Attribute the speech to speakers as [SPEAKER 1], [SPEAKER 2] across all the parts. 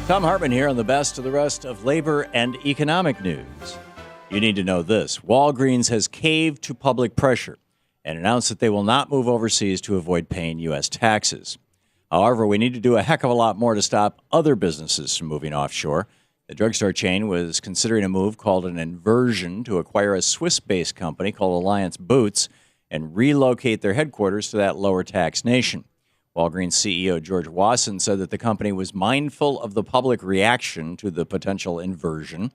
[SPEAKER 1] Thom Hartmann here on the best of the rest of labor and economic news. You need to know this. Walgreens has caved to public pressure and announced that they will not move overseas to avoid paying U.S. taxes. However, we need to do a heck of a lot more to stop other businesses from moving offshore. The drugstore chain was considering a move called an inversion to acquire a Swiss-based company called Alliance Boots and relocate their headquarters to that lower tax nation. Walgreens CEO George Wasson said that the company was mindful of the public reaction to the potential inversion. In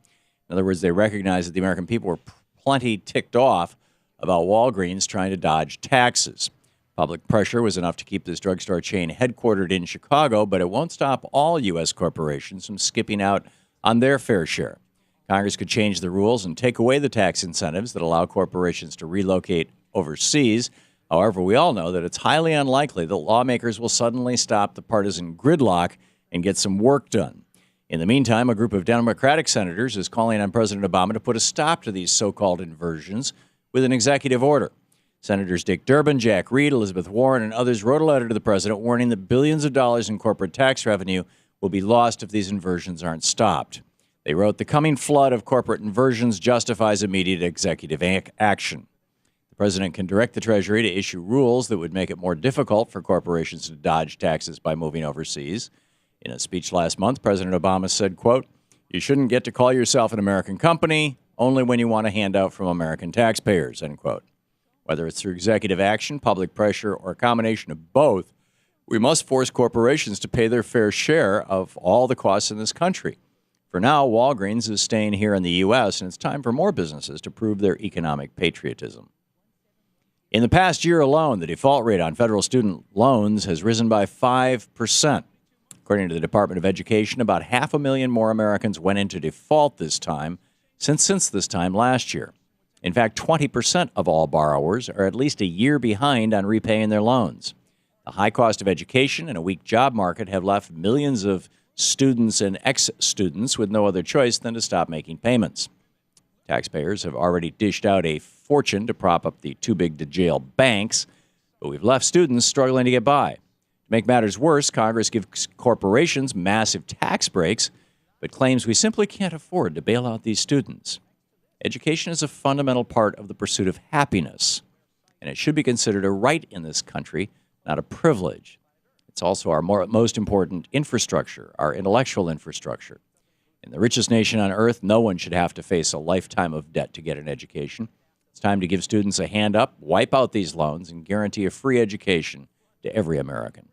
[SPEAKER 1] other words, they recognized that the American people were plenty ticked off about Walgreens trying to dodge taxes. Public pressure was enough to keep this drugstore chain headquartered in Chicago, but it won't stop all U.S. corporations from skipping out on their fair share. Congress could change the rules and take away the tax incentives that allow corporations to relocate overseas. However, we all know that it's highly unlikely that lawmakers will suddenly stop the partisan gridlock and get some work done. In the meantime, a group of Democratic senators is calling on President Obama to put a stop to these so-called inversions with an executive order. Senators Dick Durbin, Jack Reed, Elizabeth Warren, and others wrote a letter to the president warning that billions of dollars in corporate tax revenue will be lost if these inversions aren't stopped. They wrote, "The coming flood of corporate inversions justifies immediate executive action. The president can direct the Treasury to issue rules that would make it more difficult for corporations to dodge taxes by moving overseas." In a speech last month, President Obama said, quote, "You shouldn't get to call yourself an American company only when you want a handout from American taxpayers," end quote. Whether it's through executive action, public pressure, or a combination of both, we must force corporations to pay their fair share of all the costs in this country. For now, Walgreens is staying here in the U.S., and it's time for more businesses to prove their economic patriotism. In the past year alone, the default rate on federal student loans has risen by 5%. According to the Department of Education, about 500,000 more Americans went into default this time since this time last year. In fact, 20% of all borrowers are at least a year behind on repaying their loans. The high cost of education and a weak job market have left millions of students and ex-students with no other choice than to stop making payments. Taxpayers have already dished out a fortune to prop up the too-big-to-jail banks, but we've left students struggling to get by. To make matters worse, Congress gives corporations massive tax breaks, but claims we simply can't afford to bail out these students. Education is a fundamental part of the pursuit of happiness, and it should be considered a right in this country, not a privilege. It's also our most important infrastructure, our intellectual infrastructure. In the richest nation on earth, no one should have to face a lifetime of debt to get an education. It's time to give students a hand up, wipe out these loans, and guarantee a free education to every American.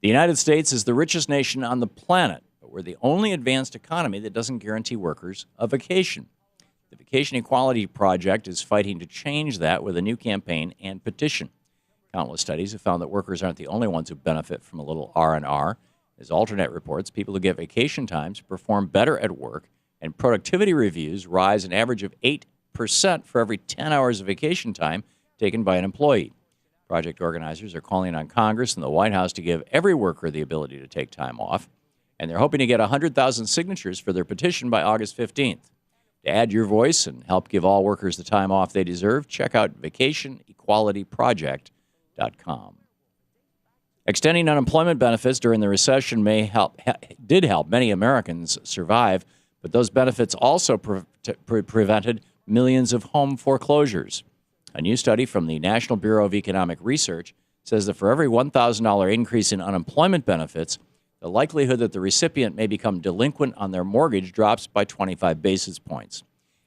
[SPEAKER 1] The United States is the richest nation on the planet, but we're the only advanced economy that doesn't guarantee workers a vacation. The Vacation Equality Project is fighting to change that with a new campaign and petition. Countless studies have found that workers aren't the only ones who benefit from a little R&R. As Alternet reports, people who get vacation times perform better at work, and productivity reviews rise an average of 8% for every 10 hours of vacation time taken by an employee. Project organizers are calling on Congress and the White House to give every worker the ability to take time off, and they're hoping to get 100,000 signatures for their petition by August 15th. To add your voice and help give all workers the time off they deserve, check out vacationequalityproject.com. Extending unemployment benefits during the recession did help many Americans survive, but those benefits also prevented millions of home foreclosures. A new study from the National Bureau of Economic Research says that for every $1,000 increase in unemployment benefits, the likelihood that the recipient may become delinquent on their mortgage drops by 25 basis points.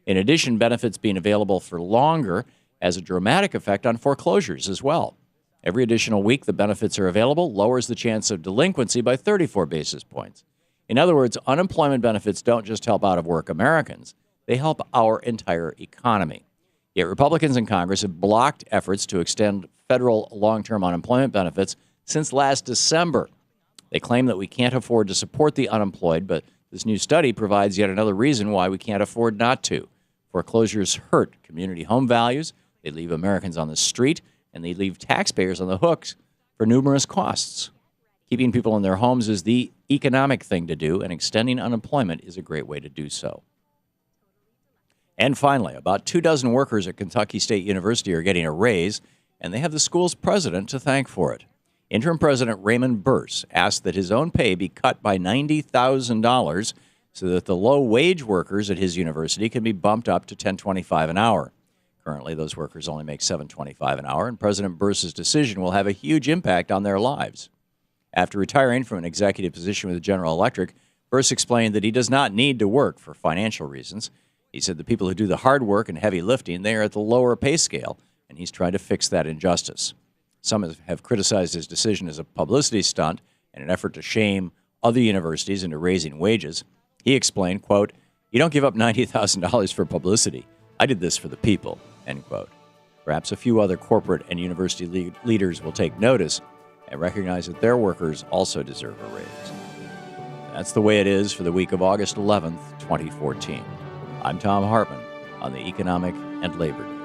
[SPEAKER 1] In addition, benefits being available for longer has a dramatic effect on foreclosures as well. Every additional week the benefits are available lowers the chance of delinquency by 34 basis points. In other words, unemployment benefits don't just help out-of-work Americans, they help our entire economy. Yet Republicans in Congress have blocked efforts to extend federal long-term unemployment benefits since last December. They claim that we can't afford to support the unemployed, but this new study provides yet another reason why we can't afford not to. Foreclosures hurt community home values, they leave Americans on the street, and they leave taxpayers on the hooks for numerous costs. Keeping people in their homes is the economic thing to do, and extending unemployment is a great way to do so. And finally, about 24 workers at Kentucky State University are getting a raise, and they have the school's president to thank for it. Interim President Raymond Burse asked that his own pay be cut by $90,000 so that the low-wage workers at his university can be bumped up to $10.25 an hour. Currently, those workers only make $7.25 an hour, and President Burse's decision will have a huge impact on their lives. After retiring from an executive position with General Electric, Burse explained that he does not need to work for financial reasons. He said the people who do the hard work and heavy lifting, they are at the lower pay scale, and he's trying to fix that injustice. Some have criticized his decision as a publicity stunt in an effort to shame other universities into raising wages. He explained, quote, "You don't give up $90,000 for publicity. I did this for the people," end quote. Perhaps a few other corporate and university leaders will take notice and recognize that their workers also deserve a raise. That's the way it is for the week of August 11th, 2014. I'm Thom Hartmann on the Economic and Labor News.